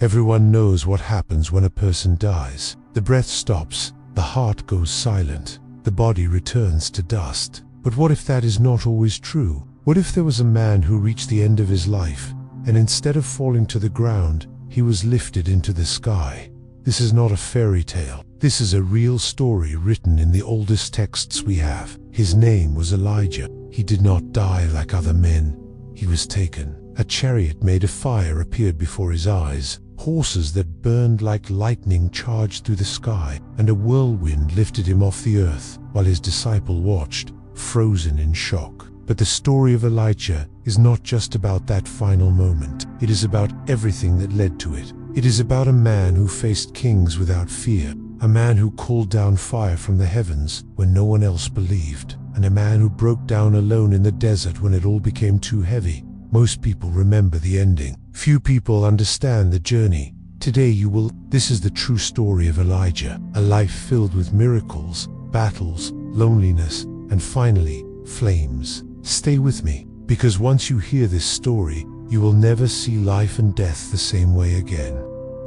Everyone knows what happens when a person dies. The breath stops, the heart goes silent, the body returns to dust. But what if that is not always true? What if there was a man who reached the end of his life, and instead of falling to the ground, he was lifted into the sky? This is not a fairy tale. This is a real story written in the oldest texts we have. His name was Elijah. He did not die like other men. He was taken. A chariot made of fire appeared before his eyes. Horses that burned like lightning charged through the sky, and a whirlwind lifted him off the earth, while his disciple watched, frozen in shock. But the story of Elijah is not just about that final moment. It is about everything that led to it. It is about a man who faced kings without fear, a man who called down fire from the heavens when no one else believed, and a man who broke down alone in the desert when it all became too heavy. Most people remember the ending. Few people understand the journey. Today you will. This is the true story of Elijah, a life filled with miracles, battles, loneliness, and finally, flames. Stay with me, because once you hear this story, you will never see life and death the same way again.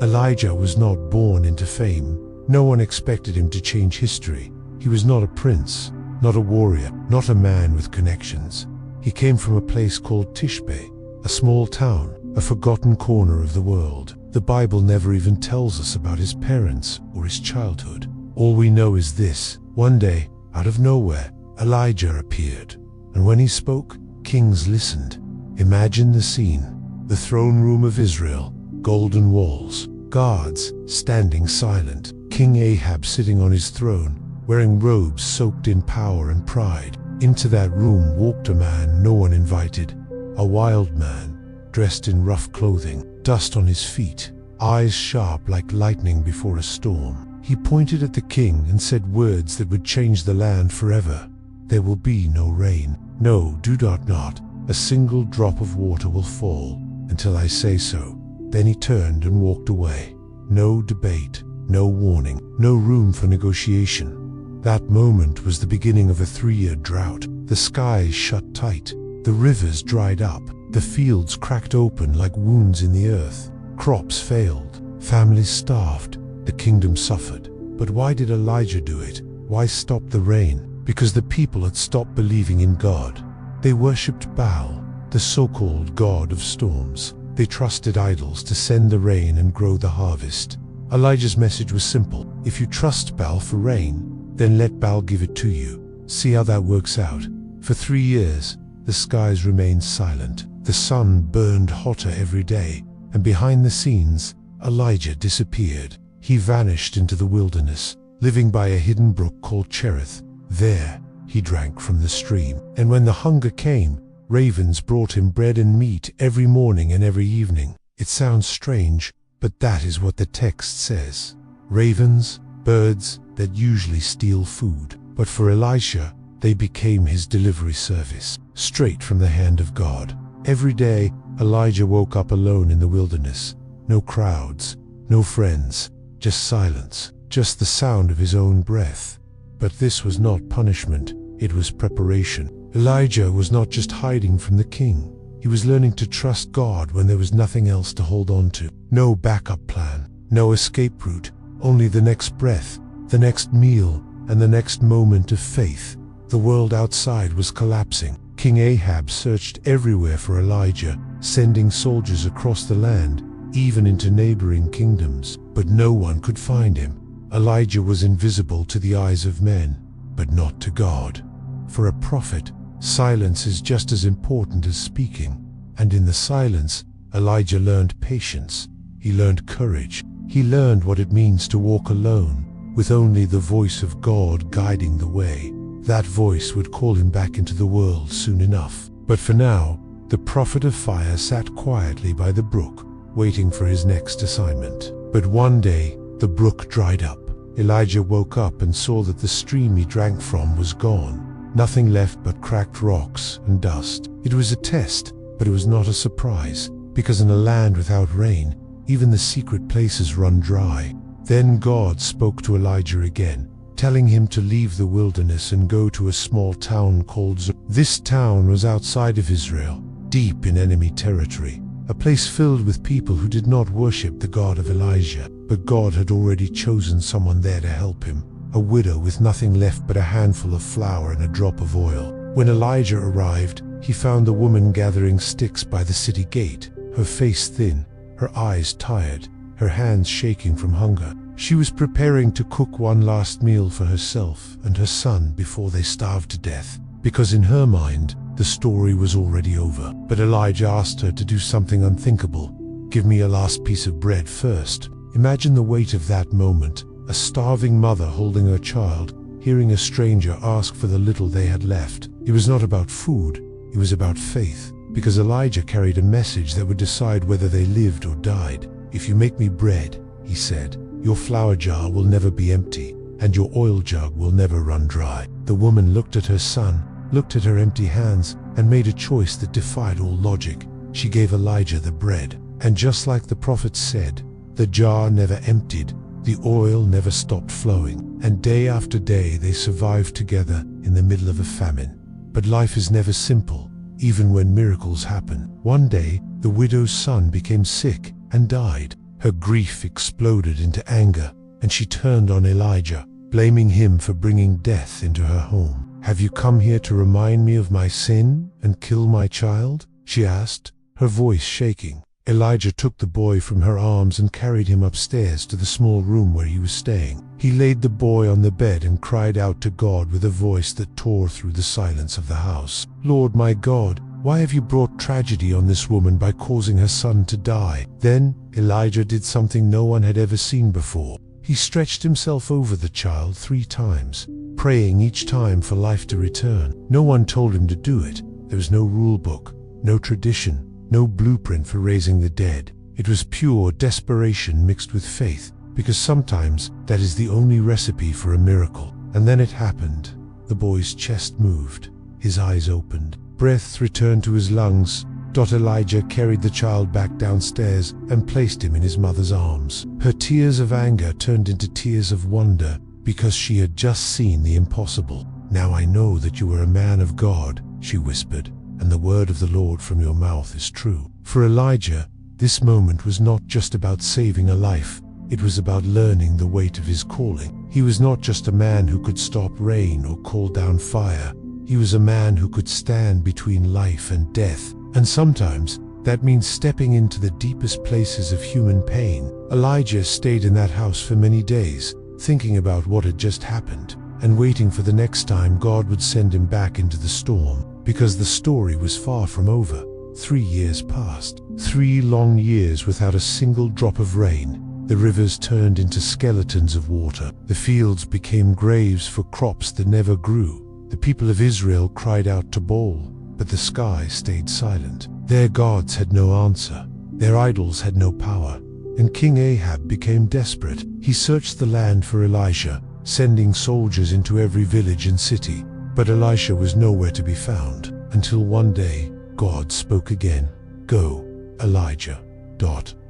Elijah was not born into fame. No one expected him to change history. He was not a prince, not a warrior, not a man with connections. He came from a place called Tishbe, a small town, a forgotten corner of the world. The Bible never even tells us about his parents or his childhood. All we know is this: one day, out of nowhere, Elijah appeared. And when he spoke, kings listened. Imagine the scene: the throne room of Israel, golden walls, guards standing silent, King Ahab sitting on his throne, wearing robes soaked in power and pride. Into that room walked a man no one invited, a wild man, dressed in rough clothing, dust on his feet, eyes sharp like lightning before a storm. He pointed at the king and said words that would change the land forever. There will be no rain. No, do not. A single drop of water will fall until I say so. Then he turned and walked away. No debate, no warning, no room for negotiation. That moment was the beginning of a 3-year drought. The skies shut tight, the rivers dried up, the fields cracked open like wounds in the earth. Crops failed, families starved, the kingdom suffered. But why did Elijah do it? Why stop the rain? Because the people had stopped believing in God. They worshipped Baal, the so-called god of storms. They trusted idols to send the rain and grow the harvest. Elijah's message was simple: if you trust Baal for rain, then let Baal give it to you. See how that works out. For 3 years, the skies remained silent. The sun burned hotter every day, and behind the scenes, Elijah disappeared. He vanished into the wilderness, living by a hidden brook called Chariot. There, he drank from the stream. And when the hunger came, ravens brought him bread and meat every morning and every evening. It sounds strange, but that is what the text says. Ravens, birds that usually steal food. But for Elisha, they became his delivery service, straight from the hand of God. Every day, Elijah woke up alone in the wilderness. No crowds, no friends, just silence, just the sound of his own breath. But this was not punishment, it was preparation. Elijah was not just hiding from the king. He was learning to trust God when there was nothing else to hold on to. No backup plan, no escape route, only the next breath, the next meal, and the next moment of faith. The world outside was collapsing. King Ahab searched everywhere for Elijah, sending soldiers across the land, even into neighboring kingdoms. But no one could find him. Elijah was invisible to the eyes of men, but not to God. For a prophet, silence is just as important as speaking. And in the silence, Elijah learned patience. He learned courage. He learned what it means to walk alone, with only the voice of God guiding the way. That voice would call him back into the world soon enough. But for now, the prophet of fire sat quietly by the brook, waiting for his next assignment. But one day, the brook dried up. Elijah woke up and saw that the stream he drank from was gone. Nothing left but cracked rocks and dust. It was a test, but it was not a surprise, because in a land without rain, even the secret places run dry. Then God spoke to Elijah again, telling him to leave the wilderness and go to a small town called This town was outside of Israel, deep in enemy territory. a place filled with people who did not worship the God of Elijah. But God had already chosen someone there to help him, a widow with nothing left but a handful of flour and a drop of oil. When Elijah arrived, he found the woman gathering sticks by the city gate, her face thin, her eyes tired, her hands shaking from hunger. She was preparing to cook one last meal for herself and her son before they starved to death, because in her mind, the story was already over. But Elijah asked her to do something unthinkable. Give me a last piece of bread first. Imagine the weight of that moment, a starving mother holding her child, hearing a stranger ask for the little they had left. It was not about food, it was about faith, because Elijah carried a message that would decide whether they lived or died. If you make me bread, he said, your flour jar will never be empty, and your oil jug will never run dry. The woman looked at her son, looked at her empty hands, and made a choice that defied all logic. She gave Elijah the bread, and just like the prophet said, the jar never emptied, the oil never stopped flowing, and day after day they survived together in the middle of a famine. But life is never simple, even when miracles happen. One day, the widow's son became sick and died. Her grief exploded into anger, and she turned on Elijah, blaming him for bringing death into her home. Have you come here to remind me of my sin and kill my child? She asked, her voice shaking. Elijah took the boy from her arms and carried him upstairs to the small room where he was staying. He laid the boy on the bed and cried out to God with a voice that tore through the silence of the house. Lord my God, why have you brought tragedy on this woman by causing her son to die? Then Elijah did something no one had ever seen before. He stretched himself over the child 3 times, praying each time for life to return. No one told him to do it. There was no rule book, no tradition, no blueprint for raising the dead. It was pure desperation mixed with faith, because sometimes that is the only recipe for a miracle. And then it happened. The boy's chest moved, his eyes opened, breath returned to his lungs. Elijah carried the child back downstairs and placed him in his mother's arms. Her tears of anger turned into tears of wonder, because she had just seen the impossible. Now I know that you are a man of God, she whispered, and the word of the Lord from your mouth is true. For Elijah, this moment was not just about saving a life, it was about learning the weight of his calling. He was not just a man who could stop rain or call down fire, he was a man who could stand between life and death, and sometimes that means stepping into the deepest places of human pain. Elijah stayed in that house for many days, thinking about what had just happened, and waiting for the next time God would send him back into the storm. Because the story was far from over. 3 years passed. 3 long years without a single drop of rain. The rivers turned into skeletons of water. The fields became graves for crops that never grew. The people of Israel cried out to Baal, but the sky stayed silent. Their gods had no answer. Their idols had no power. And King Ahab became desperate. He searched the land for Elisha, sending soldiers into every village and city. But Elisha was nowhere to be found, until one day, God spoke again. Go, Elijah.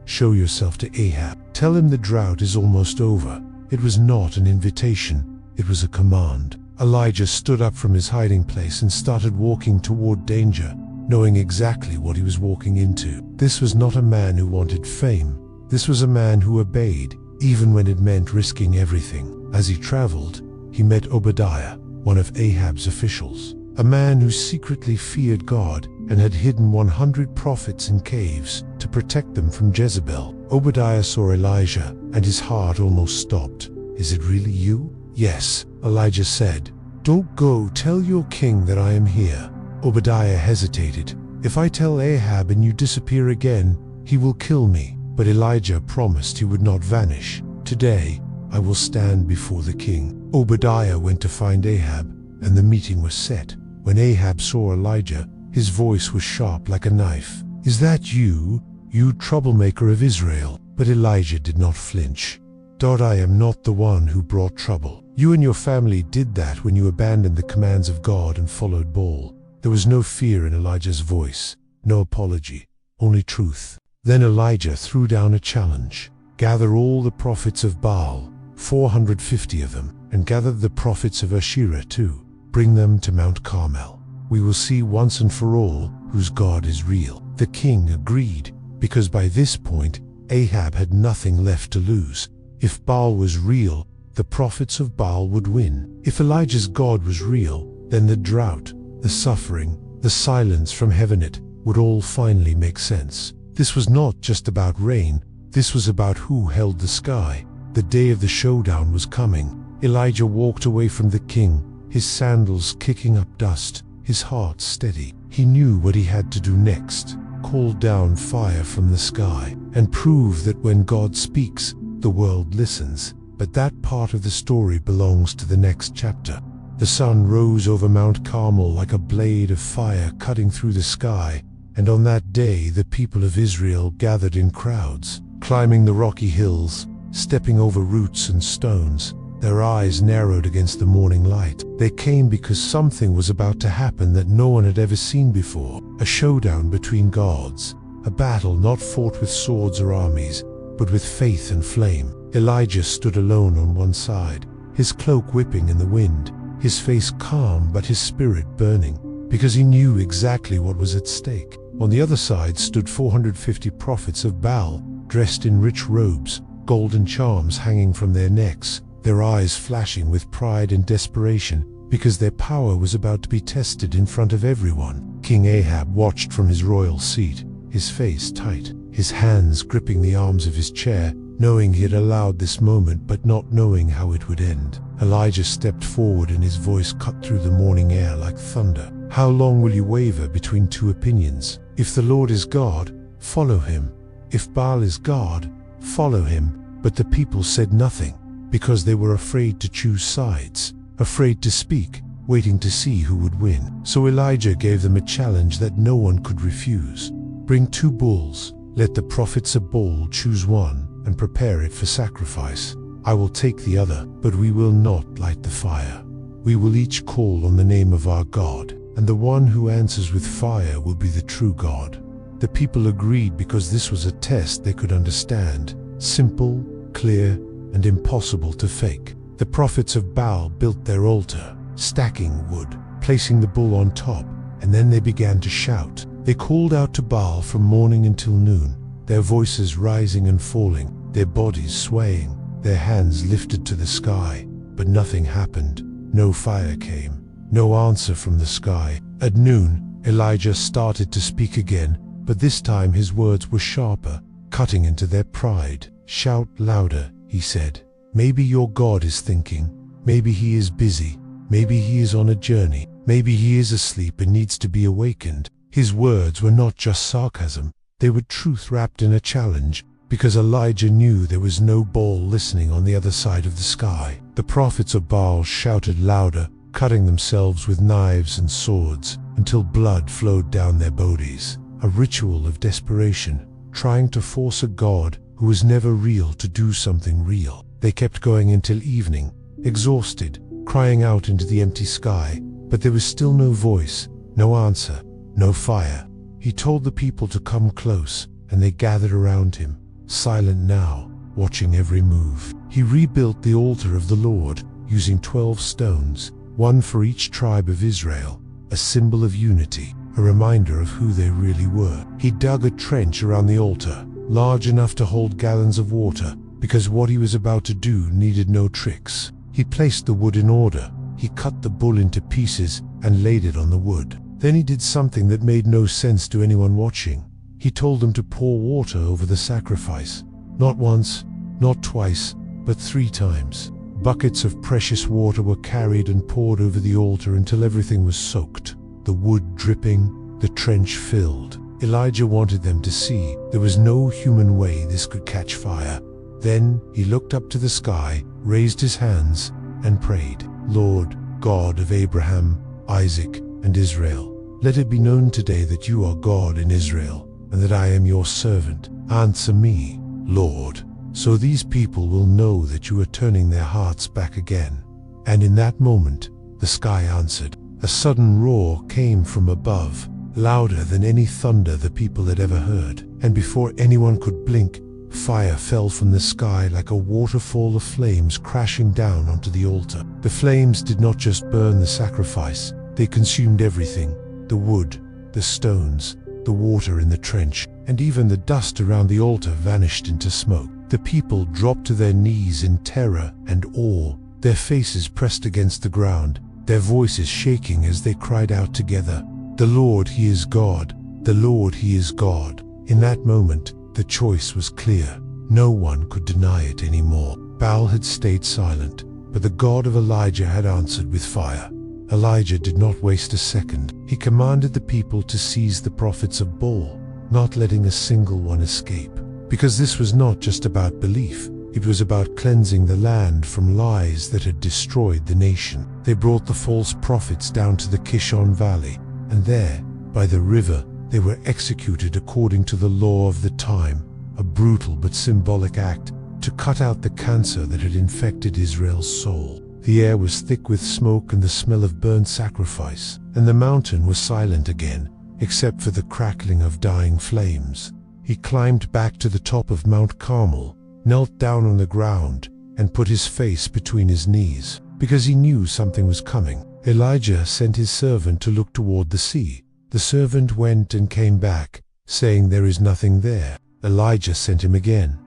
Show yourself to Ahab. Tell him the drought is almost over. It was not an invitation, it was a command. Elijah stood up from his hiding place and started walking toward danger, knowing exactly what he was walking into. This was not a man who wanted fame. This was a man who obeyed, even when it meant risking everything. As he traveled, he met Obadiah, one of Ahab's officials, a man who secretly feared God and had hidden 100 prophets in caves to protect them from Jezebel. Obadiah saw Elijah, and his heart almost stopped. Is it really you? Yes, Elijah said. Don't go, tell your king that I am here. Obadiah hesitated. If I tell Ahab and you disappear again, he will kill me. But Elijah promised he would not vanish. Today, I will stand before the king. Obadiah went to find Ahab, and the meeting was set. When Ahab saw Elijah, his voice was sharp like a knife. Is that you, you troublemaker of Israel? But Elijah did not flinch. I am not the one who brought trouble. You and your family did that when you abandoned the commands of God and followed Baal. There was no fear in Elijah's voice, no apology, only truth. Then Elijah threw down a challenge. Gather all the prophets of Baal, 450 of them, and gather the prophets of Asherah too. Bring them to Mount Carmel. We will see once and for all whose God is real. The king agreed. because by this point, Ahab had nothing left to lose. If Baal was real, the prophets of Baal would win. If Elijah's God was real, then the drought, the suffering, the silence from heaven, it would all finally make sense. This was not just about rain, this was about who held the sky. The day of the showdown was coming. Elijah walked away from the king, his sandals kicking up dust, his heart steady. He knew what he had to do next: call down fire from the sky, and prove that when God speaks, the world listens. But that part of the story belongs to the next chapter. The sun rose over Mount Carmel like a blade of fire cutting through the sky, and on that day the people of Israel gathered in crowds, climbing the rocky hills, stepping over roots and stones, their eyes narrowed against the morning light. They came because something was about to happen that no one had ever seen before. A showdown between gods, a battle not fought with swords or armies, but with faith and flame. Elijah stood alone on one side, his cloak whipping in the wind, his face calm but his spirit burning, because he knew exactly what was at stake. On the other side stood 450 prophets of Baal, dressed in rich robes, golden charms hanging from their necks, their eyes flashing with pride and desperation, because their power was about to be tested in front of everyone. King Ahab watched from his royal seat, his face tight, his hands gripping the arms of his chair, knowing he had allowed this moment but not knowing how it would end. Elijah stepped forward and his voice cut through the morning air like thunder. How long will you waver between two opinions? If the Lord is God, follow him. If Baal is God, follow him. But the people said nothing, because they were afraid to choose sides, afraid to speak, waiting to see who would win. So Elijah gave them a challenge that no one could refuse. Bring 2 bulls, let the prophets of Baal choose one, and prepare it for sacrifice. I will take the other, but we will not light the fire. We will each call on the name of our God, and the one who answers with fire will be the true God. The people agreed because this was a test they could understand, simple, clear, and impossible to fake. The prophets of Baal built their altar, stacking wood, placing the bull on top, and then they began to shout. They called out to Baal from morning until noon, their voices rising and falling, their bodies swaying, their hands lifted to the sky. But nothing happened. No fire came, no answer from the sky. At noon, Elijah started to speak again, but this time his words were sharper, cutting into their pride. Shout louder, he said. Maybe your God is thinking. Maybe he is busy. Maybe he is on a journey. Maybe he is asleep and needs to be awakened. His words were not just sarcasm. They were truth wrapped in a challenge, because Elijah knew there was no Baal listening on the other side of the sky. The prophets of Baal shouted louder, cutting themselves with knives and swords, until blood flowed down their bodies. A ritual of desperation, trying to force a God who was never real to do something real. They kept going until evening, exhausted, crying out into the empty sky, but there was still no voice, no answer, no fire. He told the people to come close, and they gathered around him, silent now, watching every move. He rebuilt the altar of the Lord, using 12 stones, one for each tribe of Israel, a symbol of unity, a reminder of who they really were. He dug a trench around the altar, large enough to hold gallons of water, because what he was about to do needed no tricks. He placed the wood in order. He cut the bull into pieces and laid it on the wood. Then he did something that made no sense to anyone watching. He told them to pour water over the sacrifice. Not once, not twice, but 3 times. Buckets of precious water were carried and poured over the altar until everything was soaked. The wood dripping, the trench filled. Elijah wanted them to see there was no human way this could catch fire. Then he looked up to the sky, raised his hands, and prayed. Lord, God of Abraham, Isaac, and Israel, let it be known today that you are God in Israel, and that I am your servant. Answer me, Lord, so these people will know that you are turning their hearts back again. And in that moment, the sky answered. A sudden roar came from above, louder than any thunder the people had ever heard. And before anyone could blink, fire fell from the sky like a waterfall of flames crashing down onto the altar. The flames did not just burn the sacrifice, they consumed everything: the wood, the stones, the water in the trench, and even the dust around the altar vanished into smoke. The people dropped to their knees in terror and awe, their faces pressed against the ground, their voices shaking as they cried out together, "The Lord, He is God! The Lord, He is God!" In that moment, the choice was clear. No one could deny it anymore. Baal had stayed silent, but the God of Elijah had answered with fire. Elijah did not waste a second. He commanded the people to seize the prophets of Baal, not letting a single one escape. Because this was not just about belief, it was about cleansing the land from lies that had destroyed the nation. They brought the false prophets down to the Kishon Valley, and there, by the river, they were executed according to the law of the time, a brutal but symbolic act to cut out the cancer that had infected Israel's soul. The air was thick with smoke and the smell of burnt sacrifice, and the mountain was silent again, except for the crackling of dying flames. He climbed back to the top of Mount Carmel, knelt down on the ground, and put his face between his knees, because he knew something was coming. Elijah sent his servant to look toward the sea. The servant went and came back, saying, "There is nothing there." Elijah sent him again.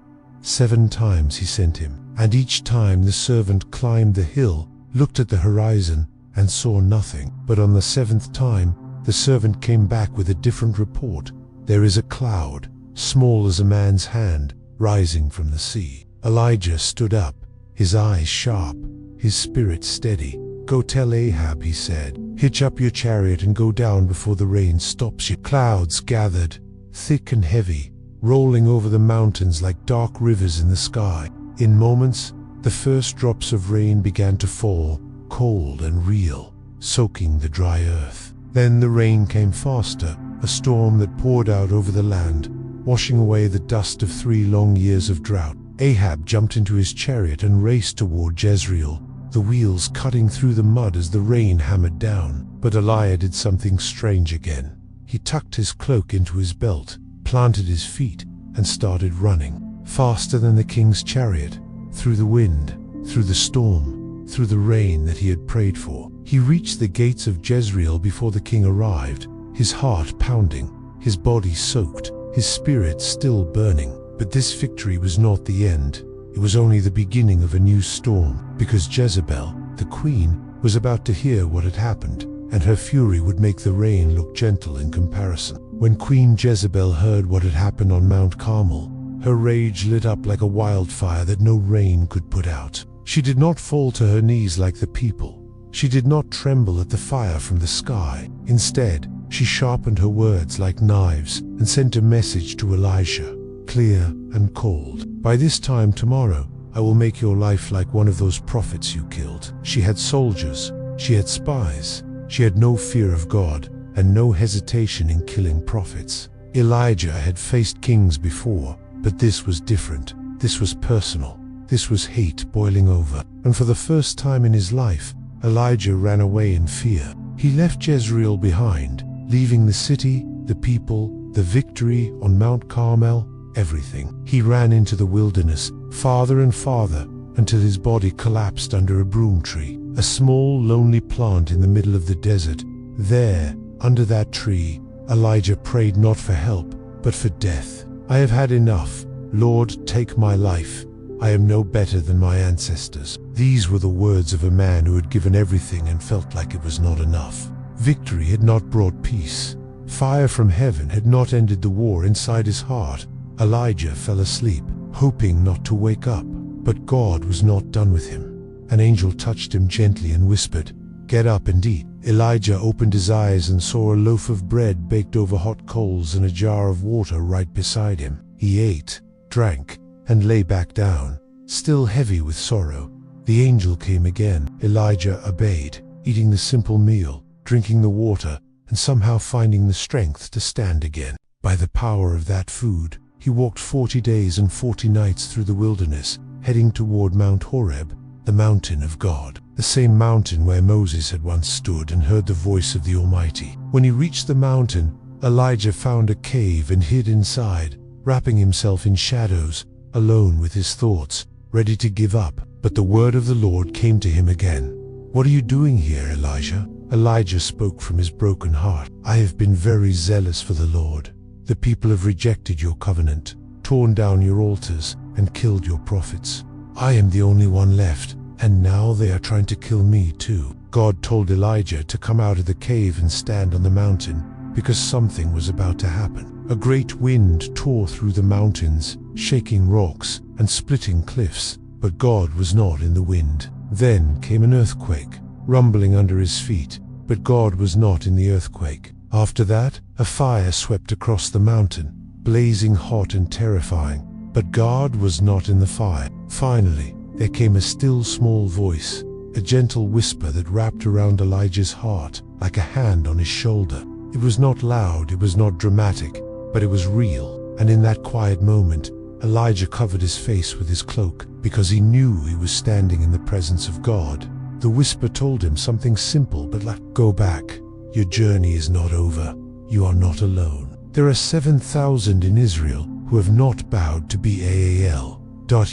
7 times he sent him, and each time the servant climbed the hill, looked at the horizon, and saw nothing. But on the 7th time, the servant came back with a different report. "There is a cloud, small as a man's hand, rising from the sea." Elijah stood up, his eyes sharp, his spirit steady. "Go tell Ahab," he said. "Hitch up your chariot and go down before the rain stops you." Clouds gathered, thick and heavy, rolling over the mountains like dark rivers in the sky. In moments, the first drops of rain began to fall, cold and real, soaking the dry earth. Then the rain came faster, a storm that poured out over the land, washing away the dust of 3 long years of drought. Ahab jumped into his chariot and raced toward Jezreel, the wheels cutting through the mud as the rain hammered down. But Elijah did something strange again. He tucked his cloak into his belt, planted his feet, and started running, faster than the king's chariot, through the wind, through the storm, through the rain that he had prayed for. He reached the gates of Jezreel before the king arrived, his heart pounding, his body soaked, his spirit still burning. But this victory was not the end. It was only the beginning of a new storm, because Jezebel, the queen, was about to hear what had happened, and her fury would make the rain look gentle in comparison. When Queen Jezebel heard what had happened on Mount Carmel, her rage lit up like a wildfire that no rain could put out. She did not fall to her knees like the people. She did not tremble at the fire from the sky. Instead, she sharpened her words like knives and sent a message to Elisha, clear and cold. "By this time tomorrow, I will make your life like one of those prophets you killed." She had soldiers, she had spies, she had no fear of God, and no hesitation in killing prophets. Elijah had faced kings before, but this was different. This was personal. This was hate boiling over. And for the first time in his life, Elijah ran away in fear. He left Jezreel behind, leaving the city, the people, the victory on Mount Carmel, everything. He ran into the wilderness, farther and farther, until his body collapsed under a broom tree, a small, lonely plant in the middle of the desert. There, under that tree, Elijah prayed not for help, but for death. "I have had enough. Lord, take my life. I am no better than my ancestors." These were the words of a man who had given everything and felt like it was not enough. Victory had not brought peace. Fire from heaven had not ended the war inside his heart. Elijah fell asleep, hoping not to wake up. But God was not done with him. An angel touched him gently and whispered, "Get up and eat." Elijah opened his eyes and saw a loaf of bread baked over hot coals and a jar of water right beside him. He ate, drank, and lay back down, still heavy with sorrow. The angel came again. Elijah obeyed, eating the simple meal, drinking the water, and somehow finding the strength to stand again. By the power of that food, he walked 40 days and 40 nights through the wilderness, heading toward Mount Horeb, the mountain of God, the same mountain where Moses had once stood and heard the voice of the Almighty. When he reached the mountain, Elijah found a cave and hid inside, wrapping himself in shadows, alone with his thoughts, ready to give up. But the word of the Lord came to him again. "What are you doing here, Elijah?" Elijah spoke from his broken heart. I have been very zealous for the Lord. The people have rejected your covenant, torn down your altars, and killed your prophets. I am the only one left, and now they are trying to kill me too. God told Elijah to come out of the cave and stand on the mountain, because something was about to happen. A great wind tore through the mountains, shaking rocks and splitting cliffs, but God was not in the wind. Then came an earthquake, rumbling under his feet, but God was not in the earthquake. After that, a fire swept across the mountain, blazing hot and terrifying, but God was not in the fire. Finally, there came a still small voice, a gentle whisper that wrapped around Elijah's heart like a hand on his shoulder. It was not loud, it was not dramatic, but it was real. And in that quiet moment, Elijah covered his face with his cloak because he knew he was standing in the presence of God. The whisper told him something simple but like, go back. Your journey is not over. You are not alone. There are 7,000 in Israel who have not bowed to Baal.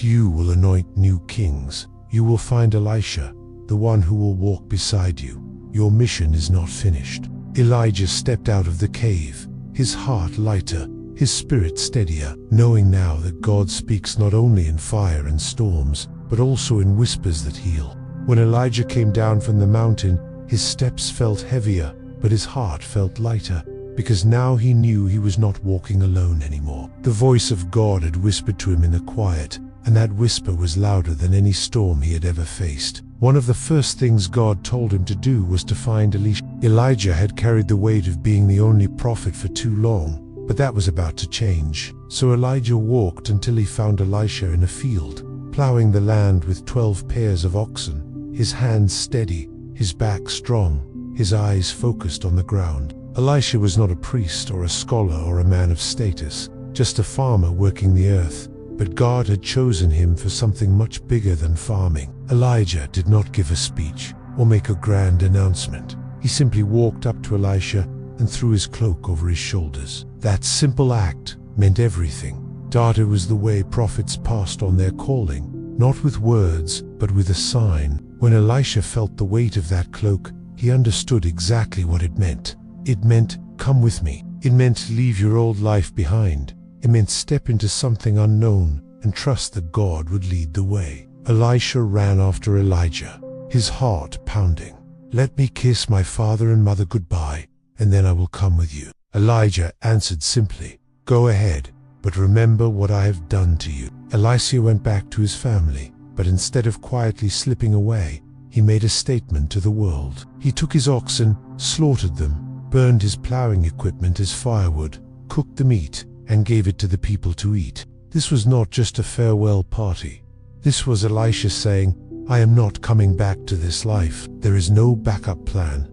You will anoint new kings. You will find Elisha, the one who will walk beside you. Your mission is not finished. Elijah stepped out of the cave, his heart lighter, his spirit steadier, knowing now that God speaks not only in fire and storms, but also in whispers that heal. When Elijah came down from the mountain, his steps felt heavier, but his heart felt lighter, because now he knew he was not walking alone anymore. The voice of God had whispered to him in the quiet, and that whisper was louder than any storm he had ever faced. One of the first things God told him to do was to find Elisha. Elijah had carried the weight of being the only prophet for too long, but that was about to change. So Elijah walked until he found Elisha in a field, plowing the land with 12 pairs of oxen, his hands steady, his back strong, his eyes focused on the ground. Elisha was not a priest or a scholar or a man of status, just a farmer working the earth, but God had chosen him for something much bigger than farming. Elijah did not give a speech or make a grand announcement. He simply walked up to Elisha and threw his cloak over his shoulders. That simple act meant everything. It was the way prophets passed on their calling, not with words, but with a sign. When Elisha felt the weight of that cloak, he understood exactly what it meant. It meant, come with me. It meant leave your old life behind. It meant step into something unknown and trust that God would lead the way. Elisha ran after Elijah, his heart pounding. Let me kiss my father and mother goodbye, and then I will come with you. Elijah answered simply, go ahead, but remember what I have done to you. Elisha went back to his family, but instead of quietly slipping away, he made a statement to the world. He took his oxen, slaughtered them, burned his plowing equipment as firewood, cooked the meat, and gave it to the people to eat. This was not just a farewell party. This was Elisha saying, I am not coming back to this life. There is no backup plan.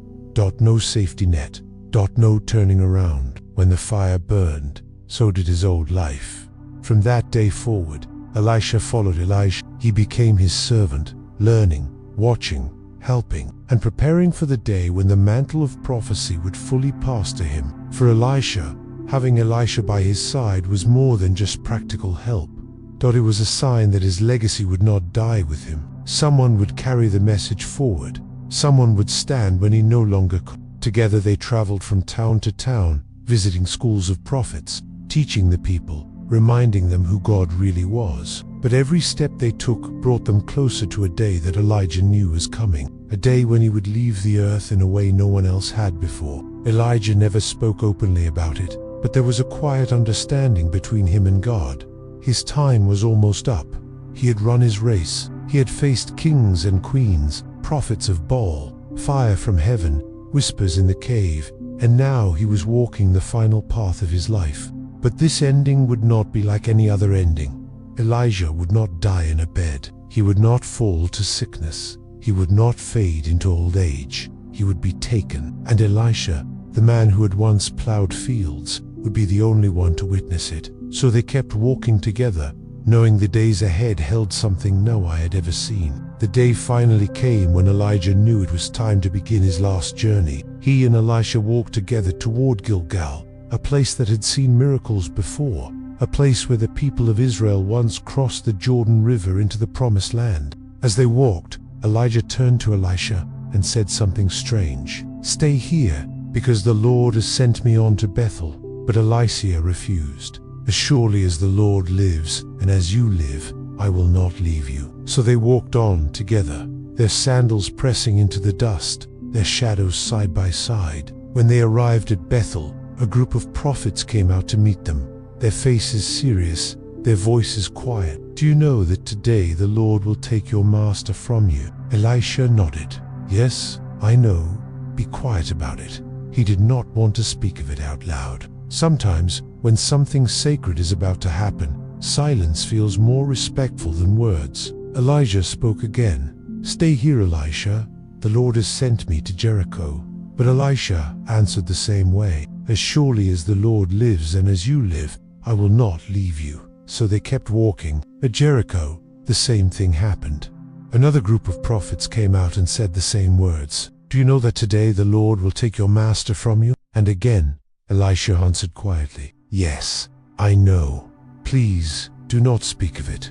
No safety net. No turning around. When the fire burned, so did his old life. From that day forward, Elisha followed Elijah. He became his servant, learning, watching, helping, and preparing for the day when the mantle of prophecy would fully pass to him. For Elisha, having Elisha by his side was more than just practical help. It was a sign that his legacy would not die with him. Someone would carry the message forward. Someone would stand when he no longer could. Together they traveled from town to town, visiting schools of prophets, teaching the people, reminding them who God really was. But every step they took brought them closer to a day that Elijah knew was coming, a day when he would leave the earth in a way no one else had before. Elijah never spoke openly about it, but there was a quiet understanding between him and God. His time was almost up. He had run his race. He had faced kings and queens, prophets of Baal, fire from heaven, whispers in the cave, and now he was walking the final path of his life. But this ending would not be like any other ending. Elijah would not die in a bed. He would not fall to sickness. He would not fade into old age. He would be taken. And Elisha, the man who had once plowed fields, would be the only one to witness it. So they kept walking together, knowing the days ahead held something no eye had ever seen. The day finally came when Elijah knew it was time to begin his last journey. He and Elisha walked together toward Gilgal, a place that had seen miracles before, a place where the people of Israel once crossed the Jordan River into the Promised Land. As they walked, Elijah turned to Elisha and said something strange. "Stay here, because the Lord has sent me on to Bethel." But Elisha refused. "As surely as the Lord lives, and as you live, I will not leave you." So they walked on together, their sandals pressing into the dust, their shadows side by side. When they arrived at Bethel, a group of prophets came out to meet them, their faces serious, their voices quiet. "Do you know that today the Lord will take your master from you?" Elisha nodded. "Yes, I know. Be quiet about it." He did not want to speak of it out loud. Sometimes, when something sacred is about to happen, silence feels more respectful than words. Elijah spoke again. "Stay here, Elisha. The Lord has sent me to Jericho." But Elisha answered the same way. "As surely as the Lord lives and as you live, I will not leave you." So they kept walking. At Jericho, the same thing happened. Another group of prophets came out and said the same words. "Do you know that today the Lord will take your master from you?" And again, Elisha answered quietly, "Yes, I know. Please, do not speak of it."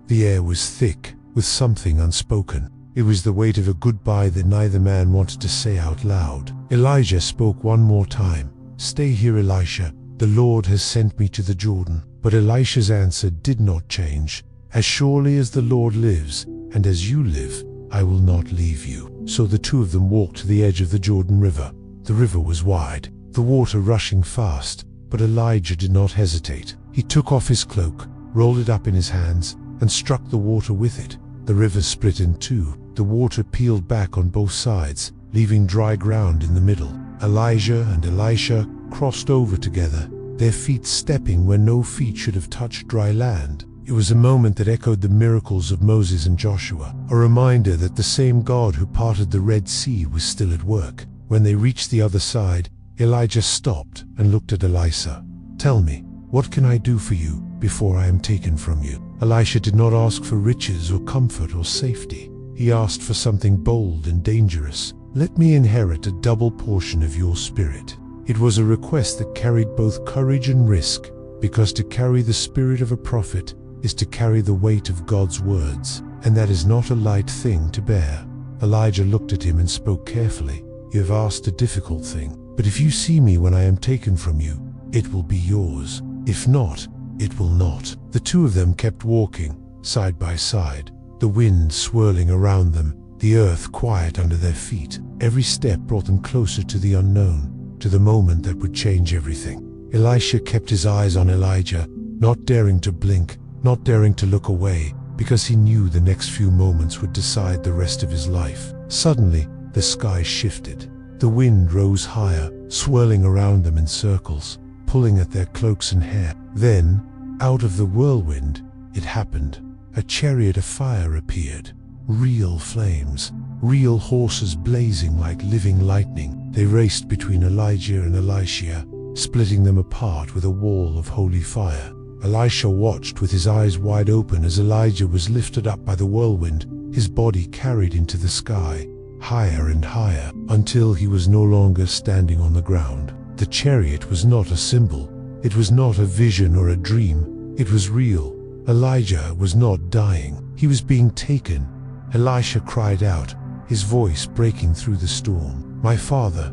The air was thick with something unspoken. It was the weight of a goodbye that neither man wanted to say out loud. Elijah spoke one more time. "Stay here, Elisha. The Lord has sent me to the Jordan." But Elisha's answer did not change. "As surely as the Lord lives, and as you live, I will not leave you." So the two of them walked to the edge of the Jordan River. The river was wide, the water rushing fast, but Elijah did not hesitate. He took off his cloak, rolled it up in his hands, and struck the water with it. The river split in two. The water peeled back on both sides, leaving dry ground in the middle. Elijah and Elisha crossed over together, their feet stepping where no feet should have touched dry land. It was a moment that echoed the miracles of Moses and Joshua, a reminder that the same God who parted the Red Sea was still at work. When they reached the other side, Elijah stopped and looked at Elisha. "Tell me, what can I do for you before I am taken from you?" Elisha did not ask for riches or comfort or safety. He asked for something bold and dangerous. "Let me inherit a double portion of your spirit." It was a request that carried both courage and risk, because to carry the spirit of a prophet is to carry the weight of God's words, and that is not a light thing to bear. Elijah looked at him and spoke carefully. "You have asked a difficult thing, but if you see me when I am taken from you, it will be yours. If not, it will not." The two of them kept walking, side by side, the wind swirling around them, the earth quiet under their feet. Every step brought them closer to the unknown, to the moment that would change everything. Elisha kept his eyes on Elijah, not daring to blink, not daring to look away, because he knew the next few moments would decide the rest of his life. Suddenly, the sky shifted. The wind rose higher, swirling around them in circles, pulling at their cloaks and hair. Then, out of the whirlwind, it happened. A chariot of fire appeared. Real flames, real horses blazing like living lightning. They raced between Elijah and Elisha, splitting them apart with a wall of holy fire. Elisha watched with his eyes wide open as Elijah was lifted up by the whirlwind, his body carried into the sky, higher and higher, until he was no longer standing on the ground. The chariot was not a symbol. It was not a vision or a dream. It was real. Elijah was not dying. He was being taken. Elisha cried out, his voice breaking through the storm. My father,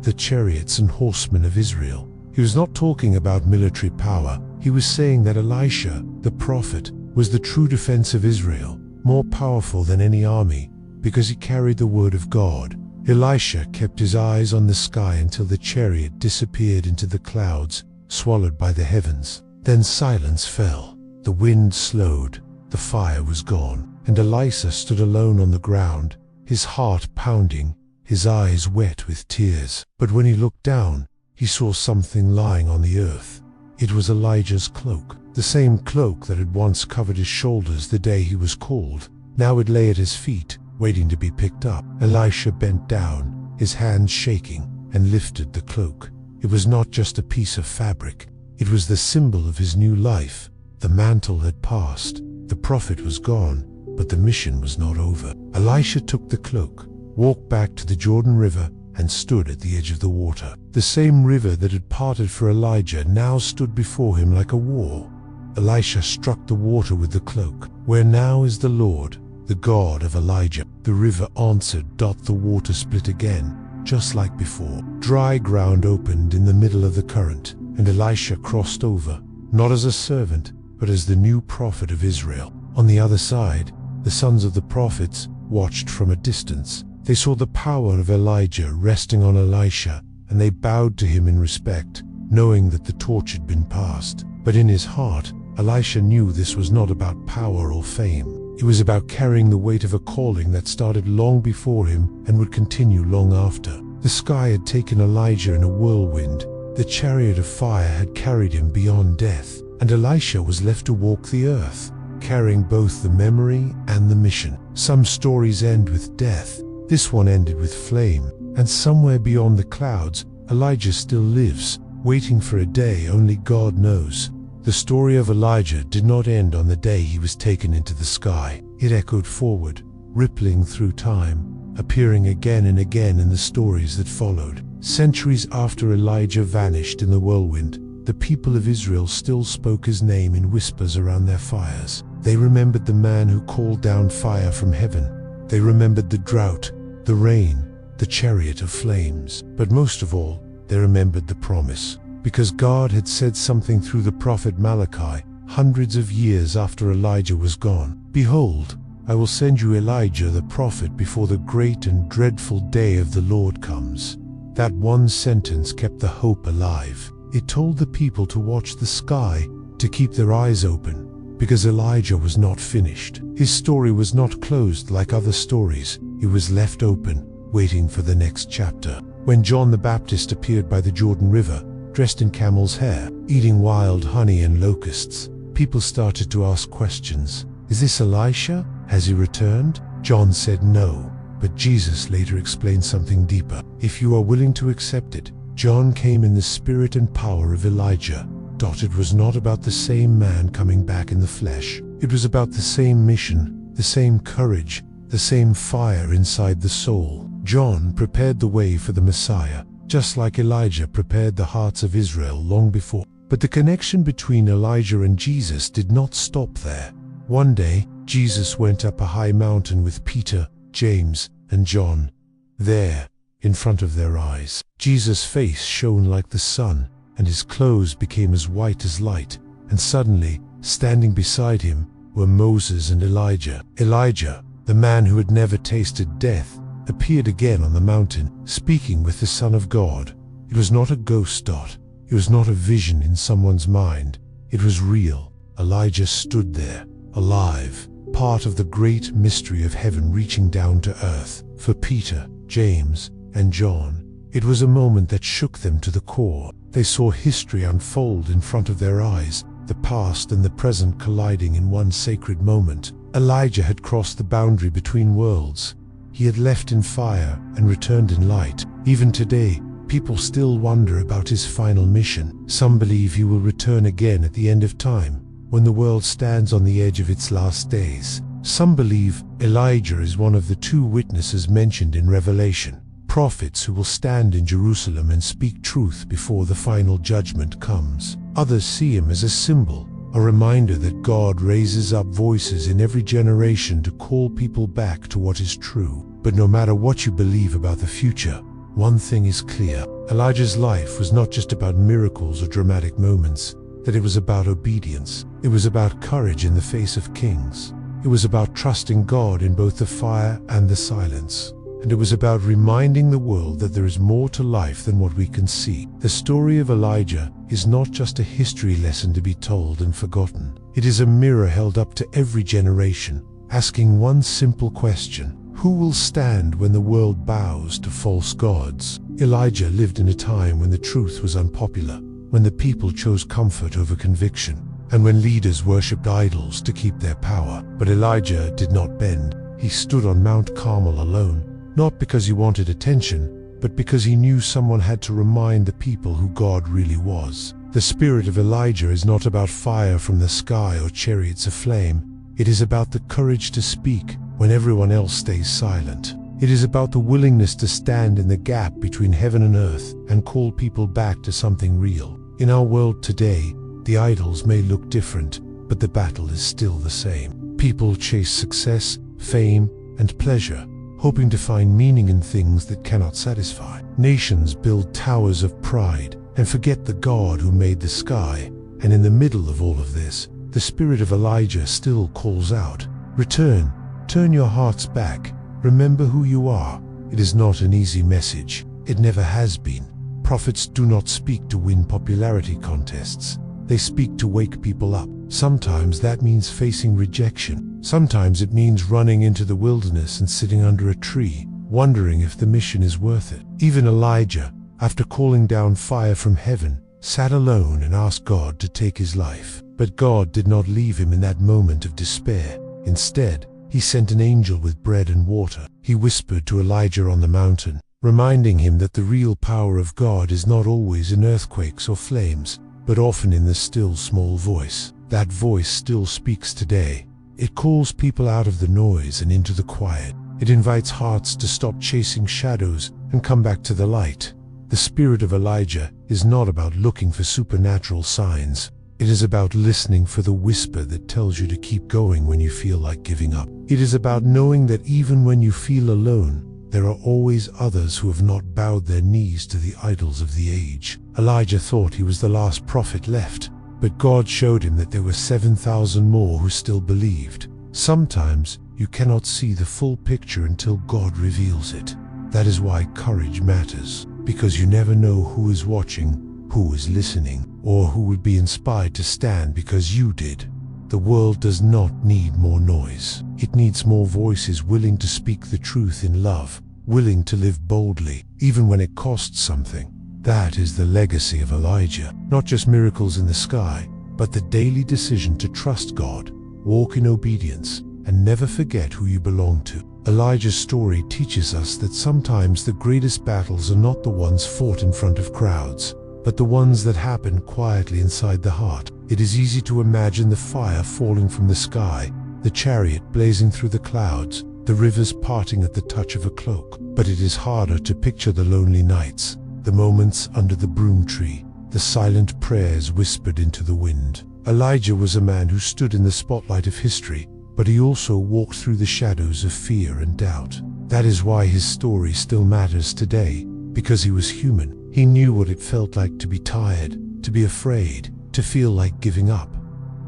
the chariots and horsemen of Israel." He was not talking about military power. He was saying that Elisha, the prophet, was the true defense of Israel, more powerful than any army, because he carried the word of God. Elisha kept his eyes on the sky until the chariot disappeared into the clouds, swallowed by the heavens. Then silence fell. The wind slowed. The fire was gone. And Elisha stood alone on the ground, his heart pounding, his eyes wet with tears. But when he looked down, he saw something lying on the earth. It was Elijah's cloak, the same cloak that had once covered his shoulders the day he was called. Now it lay at his feet, waiting to be picked up. Elisha bent down, his hands shaking, and lifted the cloak. It was not just a piece of fabric. It was the symbol of his new life. The mantle had passed. The prophet was gone, but the mission was not over. Elisha took the cloak, walked back to the Jordan River, and stood at the edge of the water. The same river that had parted for Elijah now stood before him like a wall. Elisha struck the water with the cloak. "Where now is the Lord?" the God of Elijah. The river answered. The water split again, just like before. Dry ground opened in the middle of the current, and Elisha crossed over, not as a servant, but as the new prophet of Israel. On the other side, the sons of the prophets watched from a distance. They saw the power of Elijah resting on Elisha, and they bowed to him in respect, knowing that the torch had been passed. But in his heart, Elisha knew this was not about power or fame. It was about carrying the weight of a calling that started long before him and would continue long after. The sky had taken Elijah in a whirlwind. The chariot of fire had carried him beyond death, and Elisha was left to walk the earth, carrying both the memory and the mission. Some stories end with death. This one ended with flame, and somewhere beyond the clouds, Elijah still lives, waiting for a day only God knows. The story of Elijah did not end on the day he was taken into the sky. It echoed forward, rippling through time, appearing again and again in the stories that followed. Centuries after Elijah vanished in the whirlwind, the people of Israel still spoke his name in whispers around their fires. They remembered the man who called down fire from heaven. They remembered the drought, the rain, the chariot of flames. But most of all, they remembered the promise. Because God had said something through the prophet Malachi, hundreds of years after Elijah was gone. Behold, I will send you Elijah the prophet before the great and dreadful day of the Lord comes. That one sentence kept the hope alive. It told the people to watch the sky, to keep their eyes open, because Elijah was not finished. His story was not closed like other stories. It was left open, waiting for the next chapter. When John the Baptist appeared by the Jordan River, dressed in camel's hair, eating wild honey and locusts, people started to ask questions. Is this Elisha? Has he returned? John said no, but Jesus later explained something deeper. If you are willing to accept it, John came in the spirit and power of Elijah. It was not about the same man coming back in the flesh. It was about the same mission, the same courage, the same fire inside the soul. John prepared the way for the Messiah, just like Elijah prepared the hearts of Israel long before. But the connection between Elijah and Jesus did not stop there. One day, Jesus went up a high mountain with Peter, James, and John. There, in front of their eyes, Jesus' face shone like the sun, and his clothes became as white as light. And suddenly, standing beside him, were Moses and Elijah. Elijah, the man who had never tasted death, appeared again on the mountain, speaking with the Son of God. It was not a ghost. It was not a vision in someone's mind. It was real. Elijah stood there, alive, part of the great mystery of heaven reaching down to earth. For Peter, James, and John, it was a moment that shook them to the core. They saw history unfold in front of their eyes, the past and the present colliding in one sacred moment. Elijah had crossed the boundary between worlds. He had left in fire and returned in light. Even today, people still wonder about his final mission. Some believe he will return again at the end of time, when the world stands on the edge of its last days. Some believe Elijah is one of the two witnesses mentioned in Revelation, prophets who will stand in Jerusalem and speak truth before the final judgment comes. Others see him as a symbol, a reminder that God raises up voices in every generation to call people back to what is true. But no matter what you believe about the future, one thing is clear. Elijah's life was not just about miracles or dramatic moments, that it was about obedience. It was about courage in the face of kings. It was about trusting God in both the fire and the silence. And it was about reminding the world that there is more to life than what we can see. The story of Elijah is not just a history lesson to be told and forgotten. It is a mirror held up to every generation, asking one simple question: who will stand when the world bows to false gods? Elijah lived in a time when the truth was unpopular, when the people chose comfort over conviction, and when leaders worshipped idols to keep their power. But Elijah did not bend. He stood on Mount Carmel alone, not because he wanted attention, but because he knew someone had to remind the people who God really was. The spirit of Elijah is not about fire from the sky or chariots aflame. It is about the courage to speak when everyone else stays silent. It is about the willingness to stand in the gap between heaven and earth and call people back to something real. In our world today, the idols may look different, but the battle is still the same. People chase success, fame, and pleasure, hoping to find meaning in things that cannot satisfy. Nations build towers of pride and forget the God who made the sky. And in the middle of all of this, the spirit of Elijah still calls out, "Return, turn your hearts back, remember who you are." It is not an easy message. It never has been. Prophets do not speak to win popularity contests. They speak to wake people up. Sometimes that means facing rejection. Sometimes it means running into the wilderness and sitting under a tree, wondering if the mission is worth it. Even Elijah, after calling down fire from heaven, sat alone and asked God to take his life. But God did not leave him in that moment of despair. Instead, he sent an angel with bread and water. He whispered to Elijah on the mountain, reminding him that the real power of God is not always in earthquakes or flames, but often in the still small voice. That voice still speaks today. It calls people out of the noise and into the quiet. It invites hearts to stop chasing shadows and come back to the light. The spirit of Elijah is not about looking for supernatural signs. It is about listening for the whisper that tells you to keep going when you feel like giving up. It is about knowing that even when you feel alone, there are always others who have not bowed their knees to the idols of the age. Elijah thought he was the last prophet left, but God showed him that there were 7,000 more who still believed. Sometimes you cannot see the full picture until God reveals it. That is why courage matters, because you never know who is watching, who is listening, or who would be inspired to stand because you did. The world does not need more noise. It needs more voices willing to speak the truth in love, willing to live boldly, even when it costs something. That is the legacy of Elijah. Not just miracles in the sky, but the daily decision to trust God, walk in obedience, and never forget who you belong to. Elijah's story teaches us that sometimes the greatest battles are not the ones fought in front of crowds, but the ones that happen quietly inside the heart. It is easy to imagine the fire falling from the sky, the chariot blazing through the clouds, the rivers parting at the touch of a cloak. But it is harder to picture the lonely nights, the moments under the broom tree, the silent prayers whispered into the wind. Elijah was a man who stood in the spotlight of history, but he also walked through the shadows of fear and doubt. That is why his story still matters today, because he was human. He knew what it felt like to be tired, to be afraid, to feel like giving up.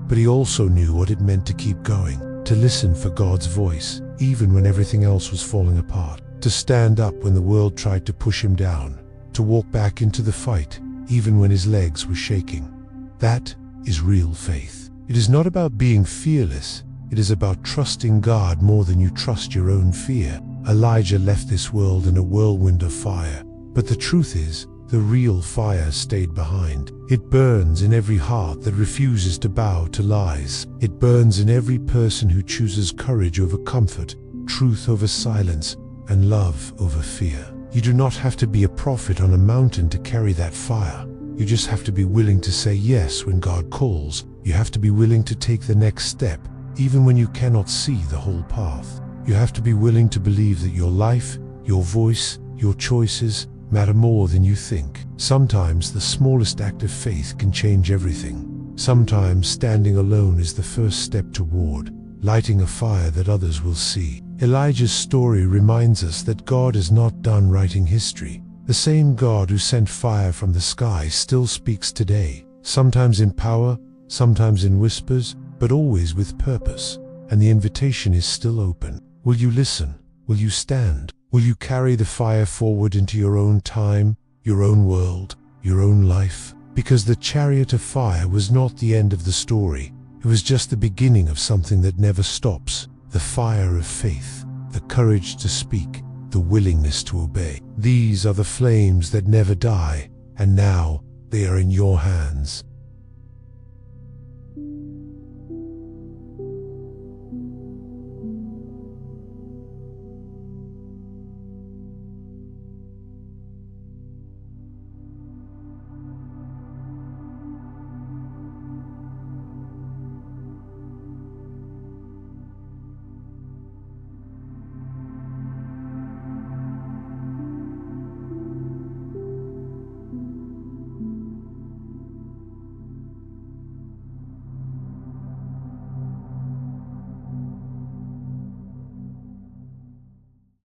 But he also knew what it meant to keep going, to listen for God's voice, even when everything else was falling apart, to stand up when the world tried to push him down, to walk back into the fight, even when his legs were shaking. That is real faith. It is not about being fearless. It is about trusting God more than you trust your own fear. Elijah left this world in a whirlwind of fire, but the truth is, the real fire stayed behind. It burns in every heart that refuses to bow to lies. It burns in every person who chooses courage over comfort, truth over silence, and love over fear. You do not have to be a prophet on a mountain to carry that fire. You just have to be willing to say yes when God calls. You have to be willing to take the next step, even when you cannot see the whole path. You have to be willing to believe that your life, your voice, your choices matter more than you think. Sometimes the smallest act of faith can change everything. Sometimes standing alone is the first step toward lighting a fire that others will see. Elijah's story reminds us that God is not done writing history. The same God who sent fire from the sky still speaks today, sometimes in power, sometimes in whispers, but always with purpose. And the invitation is still open. Will you listen? Will you stand? Will you carry the fire forward into your own time, your own world, your own life? Because the chariot of fire was not the end of the story. It was just the beginning of something that never stops. The fire of faith, the courage to speak, the willingness to obey. These are the flames that never die, and now they are in your hands.